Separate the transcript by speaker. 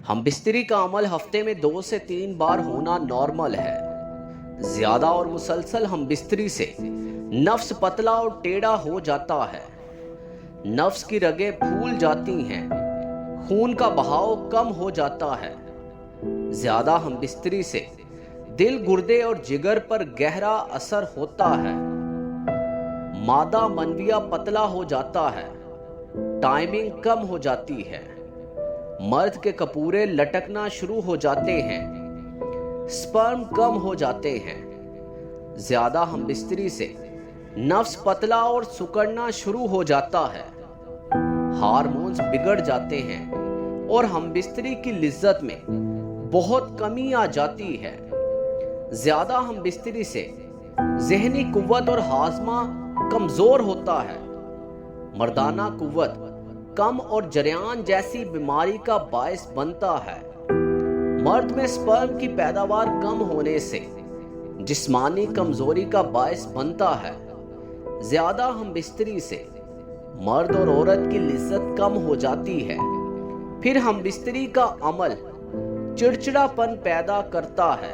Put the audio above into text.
Speaker 1: ہم بستری کا عمل ہفتے میں 2 سے 3 بار ہونا نارمل ہے۔ زیادہ اور مسلسل ہم بستری سے نفس پتلا اور ٹیڑھا ہو جاتا ہے، نفس کی رگیں پھول جاتی ہیں، خون کا بہاؤ کم ہو جاتا ہے۔ زیادہ ہم بستری سے دل، گردے اور جگر پر گہرا اثر ہوتا ہے، مادہ منویہ پتلا ہو جاتا ہے، ٹائمنگ کم ہو جاتی ہے، مرد کے کپورے لٹکنا شروع ہو جاتے ہیں، سپرم کم ہو جاتے ہیں۔ زیادہ ہم بستری سے نفس پتلا اور سکڑنا شروع ہو جاتا ہے، ہارمونز بگڑ جاتے ہیں اور ہم بستری کی لذت میں بہت کمی آ جاتی ہے۔ زیادہ ہم بستری سے ذہنی قوت اور ہاضمہ کمزور ہوتا ہے، مردانہ قوت کم اور جریان جیسی بیماری کا باعث بنتا ہے۔ مرد میں سپرم کی پیداوار کم ہونے سے جسمانی کمزوری کا باعث بنتا ہے۔ زیادہ ہم بستری سے مرد اور عورت کی لذت کم ہو جاتی ہے۔ پھر ہم بستری کا عمل چڑچڑاپن پیدا کرتا ہے۔